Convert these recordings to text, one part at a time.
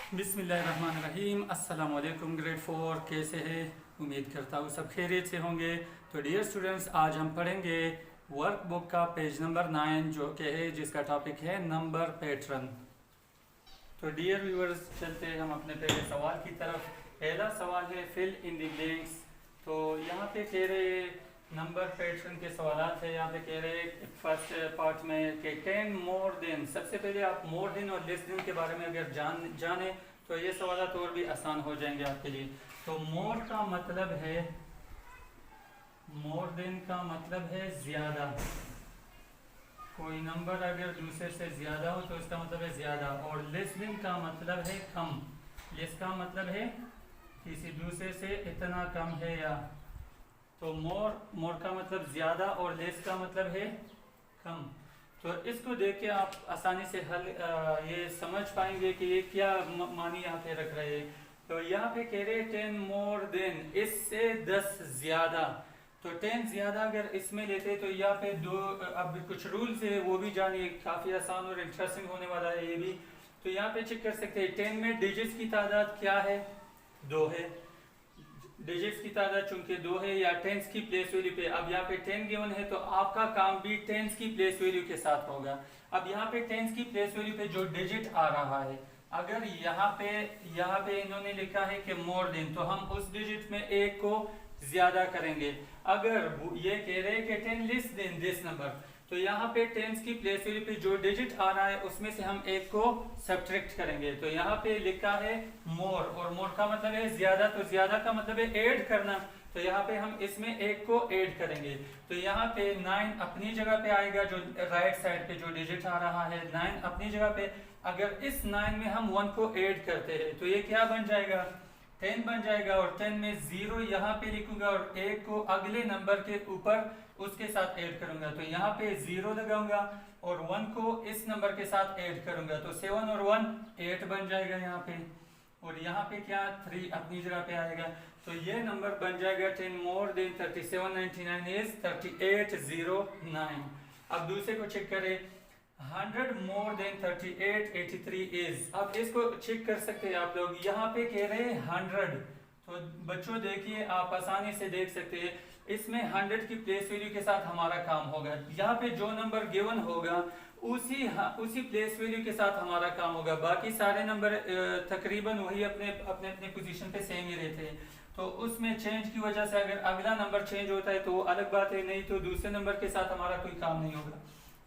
बिस्मिल्लाहिर्रहमानिर्रहीम। अस्सलाम वालेकुम। ग्रेड 4 कैसे हैं? उम्मीद करता हूँ सब खैरियत से होंगे। तो डियर स्टूडेंट्स, आज हम पढ़ेंगे वर्कबुक का पेज नंबर 9 जो कि है जिसका टॉपिक है नंबर पैटर्न। तो डियर व्यूअर्स, चलते हैं हम अपने पहले सवाल की तरफ। पहला सवाल है फिल इन द ब्लैंक्स। तो यहाँ पे कह रहे नंबर पैटर्न के सवाल है। यहाँ पे कह रहे फर्स्ट पार्ट में कि 10 मोर देन। सबसे पहले आप मोर देन और लेस देन के बारे में अगर जाने तो ये सवाल और भी आसान हो जाएंगे आपके लिए। तो मोर का मतलब है, मोर देन का मतलब है ज्यादा। कोई नंबर अगर दूसरे से ज्यादा हो तो इसका मतलब है ज्यादा। और लेस देन का मतलब है कम। लेस का मतलब है किसी दूसरे से इतना कम है या। तो मोर का मतलब ज्यादा और लेस का मतलब है कम। तो इसको देख के आप आसानी से ये समझ पाएंगे कि ये क्या मानी यहाँ पे रख रहे हैं। तो यहाँ पे कह रहे 10 मोर देन, इससे 10 ज्यादा। तो 10 ज्यादा अगर इसमें लेते तो यहाँ पे दो, अब कुछ रूल्स है वो भी जानिए, काफी आसान और इंटरेस्टिंग होने वाला है ये भी। तो यहाँ पे चेक कर सकते हैं 10 में डिजिट्स की तादाद क्या है, 2 है। डिजिट्स की तादाद चूंकि 2 है या टेंस की प्लेस वैल्यू पे। अब यहाँ पे 10 गिवन है तो आपका काम भी टेंस की प्लेस वैल्यू के साथ होगा। अब यहाँ पे टेंस की प्लेस वैल्यू पे जो डिजिट आ रहा है, अगर यहाँ पे इन्होंने लिखा है कि मोर देन, तो हम उस डिजिट में एक को ज्यादा करेंगे। अगर ये कह रहे हैं कि 10 लेस देन दिस नंबर, तो यहाँ पे टेंस की प्लेस वैल्यू पे जो डिजिट आ रहा है उसमें से हम एक को सब्ट्रैक्ट करेंगे। तो यहाँ पे लिखा है मोर, और मोर का मतलब है ज्यादा, तो ज्यादा का मतलब है ऐड करना। तो यहाँ पे हम इसमें एक को ऐड करेंगे। तो यहाँ पे 9 अपनी जगह पे आएगा, जो राइट साइड पे जो डिजिट आ रहा है 9 अपनी जगह पे। अगर इस 9 में हम 1 को ऐड करते हैं तो ये क्या बन जाएगा, 10 बन जाएगा। और 10 में 0 यहाँ पे लिखूंगा और 1 को अगले नंबर के ऊपर उसके साथ ऐड करूंगा। तो यहाँ पे 0 लगाऊंगा और 1 को इस नंबर के साथ ऐड करूंगा। तो 7 और 1 8 बन जाएगा यहाँ पे। और यहाँ पे क्या 3 अपनी जगह पे आएगा। तो ये नंबर बन जाएगा 10 मोर देन 3799 इज 3809। अब दूसरे को चेक करें, 100 मोर देन 3883 इज। अब इसको चेक कर सकते हैं आप लोग। यहाँ पे कह रहे हैं 100। तो बच्चों देखिए, आप आसानी से देख सकते हैं इसमें 100 की प्लेस वैल्यू के साथ हमारा काम होगा। यहाँ पे जो नंबर गिवन होगा उसी प्लेस वैल्यू के साथ हमारा काम होगा। बाकी सारे नंबर तकरीबन वही अपने अपने अपने पोजीशन पे सेम ही रहते हैं। तो उसमें चेंज की वजह से अगर अगला नंबर चेंज होता है तो वो अलग बात है, नहीं तो दूसरे नंबर के साथ हमारा कोई काम नहीं होगा।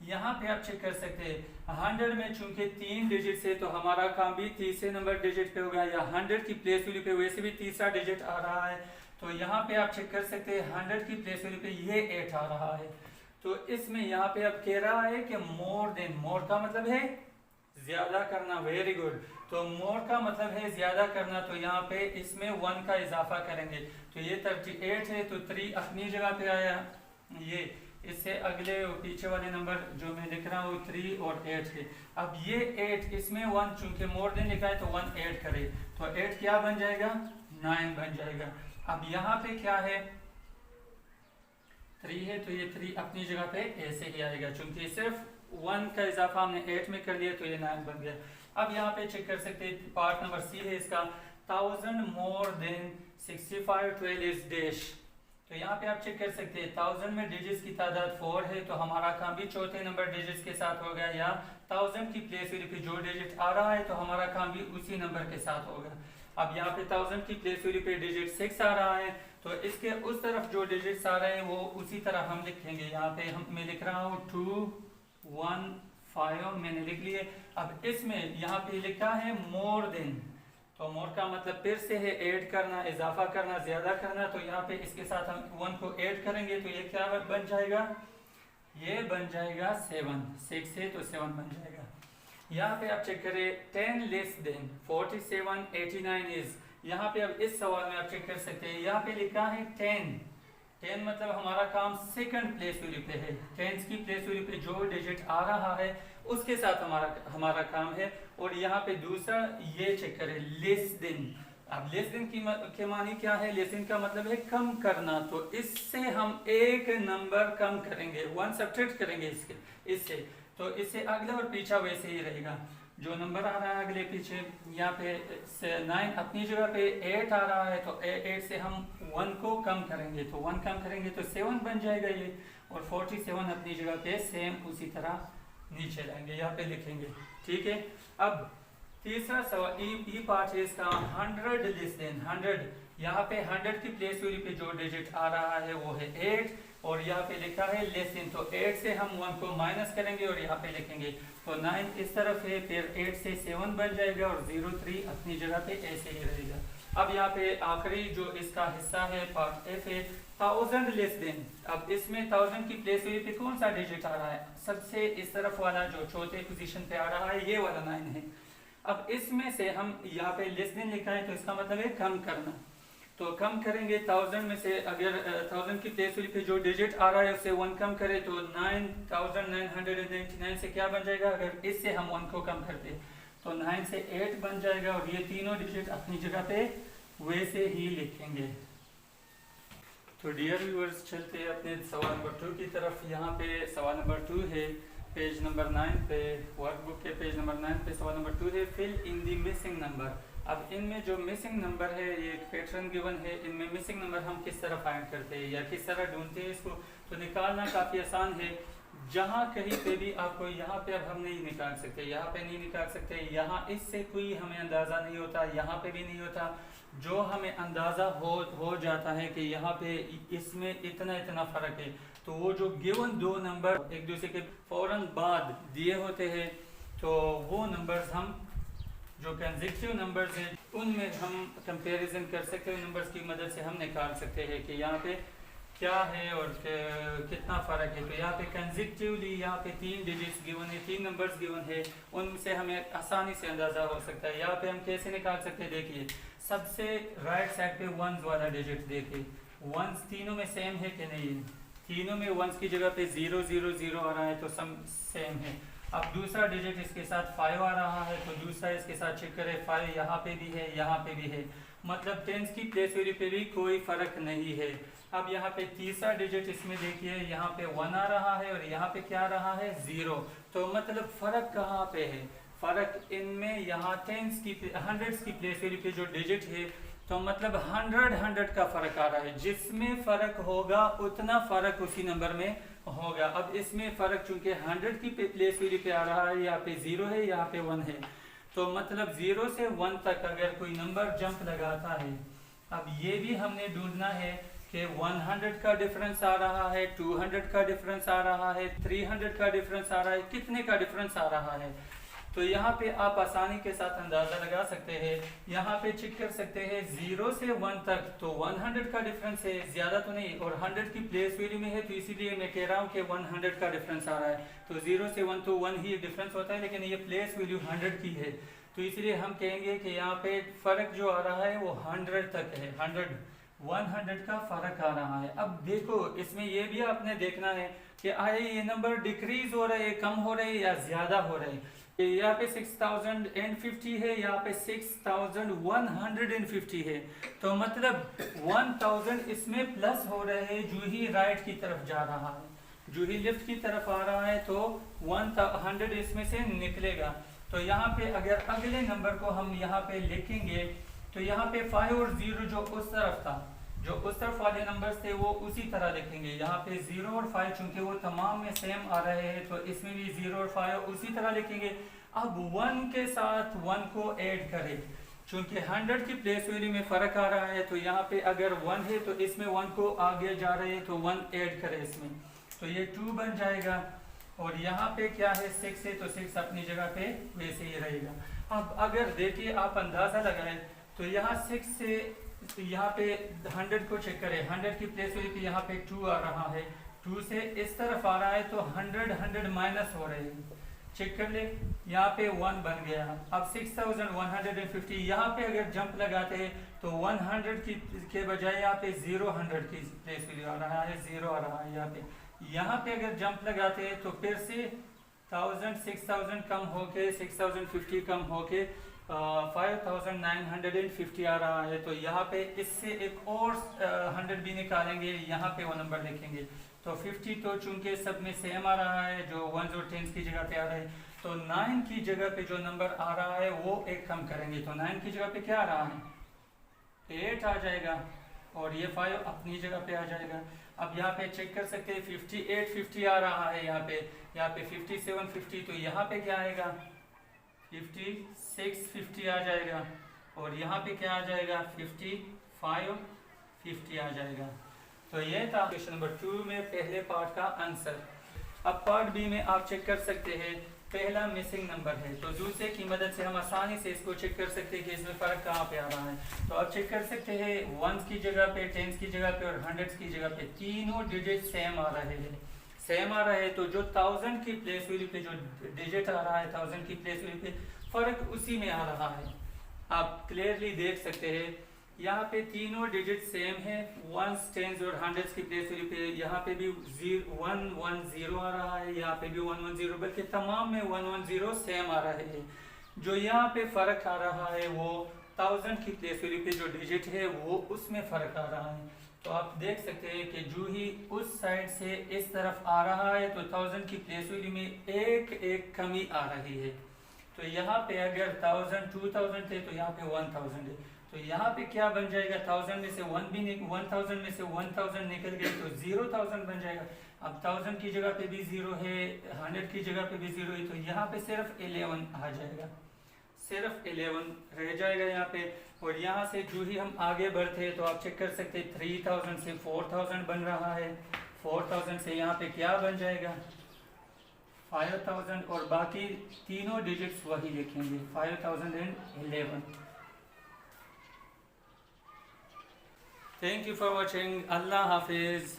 यहाँ पे आप चेक कर सकते हैं 100 में चूंकि 3 डिजिट से, तो हमारा काम भी तीसरे नंबर डिजिट पे होगा, या 100 की प्लेस वैल्यू पे वैसे भी तीसरा डिजिट आ रहा है। तो यहाँ पे आप चेक कर सकते हैं 100 की प्लेस वैल्यू पे ये 8 आ रहा है। तो इसमें यहाँ पे अब कह रहा है कि मोर देन, मोर का मतलब है ज्यादा करना। Very good. तो मोर का मतलब है ज्यादा करना, तो यहाँ पे इसमें 1 का इजाफा करेंगे। तो ये 38 है तो 3 अपनी जगह पे आया। ये इससे अगले पीछे वाले नंबर जो मैं लिख रहा हूँ 3 और 8 है। अब ये 8 इसमें 1, चूंकि मोर देन लिखा है तो 1 ऐड करे, तो 8 क्या बन जाएगा, 9 बन जाएगा। अब यहाँ पे क्या है, 3 है तो ये 3 अपनी जगह पे ऐसे ही आएगा, चूंकि सिर्फ 1 का इजाफा हमने 8 में कर लिया तो ये 9 बन गया। अब यहाँ पे चेक कर सकते हैं, पार्ट नंबर सी है इसका, 1000 मोर देन 6512 इज डैश। तो यहाँ पे आप चेक कर सकते हैं 1000 में डिजिट्स की तादाद 4 है, तो हमारा काम भी चौथे नंबर डिजिट्स के साथ होगा, या 1000 की प्लेस वैल्यू पे जो डिजिट आ रहा है तो हमारा काम भी उसी नंबर के साथ होगा। अब यहाँ पे 1000 की प्लेस वैल्यू पे डिजिट 6 आ रहा है, तो इसके उस तरफ जो डिजिट्स आ रहे हैं वो उसी तरह हम लिखेंगे। यहाँ पे मैं लिख रहा हूँ 215 मैंने लिख लिए। अब इसमें यहाँ पे लिखा है मोर देन, तो मोर का मतलब फिर से है ऐड करना, इजाफा करना, ज्यादा करना। तो यहाँ पे इसके साथ हम 1 को ऐड करेंगे तो ये क्या बन जाएगा, ये बन जाएगा 7। 6 है तो 7 बन जाएगा। यहाँ पे आप चेक करें 10 लेस देन 4789 इज। यहाँ पे अब इस सवाल में आप चेक कर सकते हैं, यहाँ पे लिखा है 10 मतलब हमारा काम सेकंड प्लेस वैल्यू पे है। 10 की प्लेस वैल्यू पे जो डिजिट आ रहा है उसके साथ हमारा काम है। और यहाँ पे दूसरा ये चेक करें लेस देन। अब लेस देन के मानी क्या है, लेस देन का मतलब है कम करना। तो इससे हम एक नंबर कम करेंगे, 1 सब्ट्रैक्ट करेंगे इससे, तो इससे अगला और पीछा वैसे ही रहेगा। जो नंबर आ रहा है अगले पीछे, यहाँ पे 9 अपनी जगह पे 8 आ रहा है, तो 8 से हम 1 को कम करेंगे, तो 1 कम करेंगे तो 7 बन जाएगा ये, और 47 अपनी जगह पे सेम उसी तरह नीचे लाएंगे, यहाँ पे लिखेंगे। ठीक है, अब तीसरा सवाल ई पार्ट है इसका, 100 लेस देन 100। यहाँ पे 100 की प्लेस वैल्यू पे जो डिजिट आ रहा है वो है 8, और यहाँ पे लिखा है लेस देन, तो 8 से हम 1 को माइनस करेंगे और यहाँ पे लिखेंगे, तो 9 इस तरफ है, फिर 8 से 7 बन जाएगा, और 03 अपनी जगह पे ऐसे ही रहेगा। अब यहाँ पे आखिरी जो इसका हिस्सा है पार्ट एफ है, 1000 लेस देन। अब इसमें 1000 की प्लेस वैल्यू पे कौन सा डिजिट आ रहा है, सबसे इस तरफ वाला जो चौथे पोजीशन पे आ रहा है ये वाला 9 है। अब इसमें से हम यहाँ पे लेस देन लिखा है, तो इसका मतलब है कम करना, तो कम करेंगे 1000 में से, अगर 1000 की प्लेस वैल्यू पे जो डिजिट आ रहा है उससे 1 कम करे तो 9999 से क्या बन जाएगा, अगर इससे हम 1 को कम करते तो 9 से 8 बन जाएगा, और ये तीनों डिजिट अपनी जगह पे वैसे ही लिखेंगे। तो डियर व्यूअर्स, चलते हैं अपने सवाल नंबर 2 की तरफ। यहाँ पे सवाल नंबर 2 है पेज नंबर 9 पे, वर्कबुक के पेज नंबर 9 पे सवाल नंबर 2 है, fill in the missing number. अब इनमें जो मिसिंग नंबर है ये एक पैटर्न गिवन है, इनमें मिसिंग नंबर हम किस तरह फाइंड करते हैं या किस तरह ढूंढते हैं इसको, तो निकालना काफ़ी आसान है। जहाँ कहीं पे भी आपको, यहाँ पे अब हम नहीं निकाल सकते, यहाँ पे नहीं निकाल सकते, यहाँ इससे कोई हमें अंदाज़ा नहीं होता, यहाँ पे भी नहीं होता। जो हमें अंदाज़ा हो जाता है कि यहाँ पे इसमें इतना फ़र्क है, तो वो जो गिवन दो नंबर एक दूसरे के फ़ौरन बाद दिए होते हैं, तो वो नंबर्स हम जो कंसेक्यूटिव नंबर्स हैं उनमें हम कंपैरिजन कर सकते हैं, नंबर्स की मदद से हम निकाल सकते हैं कि यहाँ पे क्या है और कितना फ़र्क है। तो यहाँ पे कंसेक्यूटिवली यहाँ पे 3 डिजिट्स गिवन है, 3 नंबर्स गिवन है, उनसे हमें आसानी से अंदाज़ा हो सकता है। यहाँ पे हम कैसे निकाल सकते हैं, देखिए सबसे राइट साइड पे 1 वाला डिजिट देखिए, 1 तीनों में सेम है कि नहीं, तीनों में 1 की जगह पे 0 0 0 आ रहा है, तो सम सेम है। अब दूसरा डिजिट इसके साथ 5 आ रहा है, तो दूसरा इसके साथ चेक करें, 5 यहाँ पे भी है, यहाँ पे भी है, मतलब टेंस की प्लेस वैल्यू पे भी कोई फ़र्क नहीं है। अब यहाँ पे तीसरा डिजिट इसमें देखिए, यहाँ पे 1 आ रहा है और यहाँ पे क्या आ रहा है 0, तो मतलब फ़र्क कहाँ पे है, फ़र्क इनमें यहाँ टेंस की हंड्रेड्स की प्लेस वैल्यू पे जो डिजिट है, तो मतलब 100 का फ़र्क आ रहा है, जिसमें फ़र्क होगा उतना फ़र्क उसी नंबर में होगा। अब इसमें फ़र्क चूंकि 100 की प्लेस वैल्यू पे आ रहा है, यहाँ पे 0 है, यहाँ पे 1 है, तो मतलब 0 से 1 तक अगर कोई नंबर जंप लगाता है, अब ये भी हमने ढूंढना है कि 100 का डिफरेंस आ रहा है, 200 का डिफरेंस आ रहा है, 300 का डिफरेंस आ रहा है, कितने का डिफरेंस आ रहा है। तो यहाँ पे आप आसानी के साथ अंदाज़ा लगा सकते हैं, यहाँ पे चेक कर सकते हैं 0 से 1 तक, तो 100 का डिफरेंस है, ज़्यादा तो नहीं, और 100 की प्लेस वैल्यू में है, तो इसीलिए मैं कह रहा हूँ कि 100 का डिफरेंस आ रहा है। तो 0 से 1 तो 1 ही डिफरेंस होता है, लेकिन ये प्लेस वैल्यू 100 की है, तो इसलिए हम कहेंगे कि यहाँ पे फ़र्क जो आ रहा है वो 100 तक है, 100 का फ़र्क आ रहा है। अब देखो इसमें ये भी आपने देखना है कि आए ये नंबर डिक्रीज हो रहे हैं, कम हो रहे हैं या ज़्यादा हो रहे हैं। यहाँ पे 6050 है, यहाँ पे 6150 है, तो मतलब 1000 इसमें प्लस हो रहे हैं जो ही राइट की तरफ जा रहा है, जो ही लेफ्ट की तरफ आ रहा है, तो 100 इसमें से निकलेगा। तो यहाँ पे अगर अगले नंबर को हम यहाँ पे लिखेंगे, तो यहाँ पे 5 और 0 जो उस तरफ था, जो उस तरफ वाले नंबर्स थे वो उसी तरह लिखेंगे। यहाँ पे 0 और 5 चूंकि वो तमाम में सेम आ रहे हैं, तो इसमें भी 0 और 5 उसी तरह लिखेंगे। अब 1 के साथ 1 को ऐड करें, चूंकि 100 की प्लेस वैल्यू में फ़र्क आ रहा है, तो यहाँ पे अगर 1 है तो इसमें 1 को आगे जा रहे हैं, तो 1 ऐड करें इसमें, तो ये 2 बन जाएगा। और यहाँ पे क्या है 6 है, तो 6 अपनी जगह पे वैसे ही रहेगा। अब अगर देखिए आप अंदाज़ा लगाएं, तो यहाँ 6 से यहाँ पे 100 को चेक करें, 100 की प्लेस वैल्यू पे यहाँ पे 2 आ रहा है, 2 से इस तरफ आ रहा है, तो 100 माइनस हो रहे हैं, चेक कर ले, यहाँ पे 1 बन गया। अब 6150 यहाँ पे अगर जंप लगाते हैं, तो 100 की के बजाय यहाँ पे 0 की प्लेस वैल्यू आ रहा है, 0 आ रहा है यहाँ पे अगर जंप लगाते हैं, तो फिर से 6000 कम होके 6050 कम होके 5950 आ रहा है, तो यहाँ पे इससे एक और 100 भी निकालेंगे, यहाँ पे वो नंबर लिखेंगे, तो 50 तो चूंकि सब में सेम आ रहा है, जो 1 और 10 की जगह पे आ रहे हैं, तो 9 की जगह पे जो नंबर आ रहा है वो एक कम करेंगे, तो 9 की जगह पे क्या आ रहा है 8 आ जाएगा, और ये 5 अपनी जगह पे आ जाएगा। अब यहाँ पे चेक कर सकते हैं 58 50 आ रहा है, यहाँ पे 57 50, तो यहाँ पे क्या आएगा 56 50 आ जाएगा, और यहाँ पे क्या आ जाएगा 55 50 आ जाएगा। तो ये था क्वेश्चन नंबर 2 में पहले पार्ट का आंसर। अब पार्ट बी में आप चेक कर सकते हैं पहला मिसिंग नंबर है, तो दूसरे की मदद से हम आसानी से इसको चेक कर सकते हैं कि इसमें फ़र्क कहाँ पे आ रहा है। तो आप चेक कर सकते हैं वंस की जगह पे, टेंस की जगह पे और हंड्रेड्स की जगह पे तीनों डिजिट सेम आ रहे हैं, सेम आ रहे हैं। तो जो 1000 की प्लेस वैल्यू पे जो डिजिट आ रहा है 1000 की प्लेस वैल्यू पे फ़र्क उसी में आ रहा है। आप क्लियरली देख सकते हैं यहाँ पे तीनों डिजिट सेम है, वंस टेंस और हंड्रेड्स की प्लेस वैल्यू पे यहाँ पे भी 110 आ रहा है, यहाँ पे भी 110, बल्कि तमाम में 110 सेम आ रहे हैं। जो यहाँ पे फ़र्क आ रहा है वो 1000 की प्लेस वैल्यू पे जो डिजिट है वो उसमें फ़र्क आ रहा है। तो आप देख सकते हैं कि जो ही उस साइड से इस तरफ आ रहा है तो 1000 की प्लेस वैल्यू में एक एक कमी आ रही है। तो यहाँ पे अगर 1000 2000 थे तो यहाँ पे 1000 है, तो यहाँ पे क्या बन जाएगा 1000 में से 1000 में से 1000 निकल गए तो 0000 बन जाएगा। अब 1000 की जगह पे भी 0 है, 100 की जगह पे भी 0 है, तो यहाँ पे सिर्फ 11 आ जाएगा, सिर्फ 11 रह जाएगा यहाँ पे। और यहाँ से जो ही हम आगे बढ़ते हैं तो आप चेक कर सकते हैं 3000 से 4000 बन रहा है, 4000 से यहाँ पे क्या बन जाएगा 5000, और बाकी तीनों डिजिट्स वही लिखेंगे 5011। Thank you for watching. Allah Hafiz.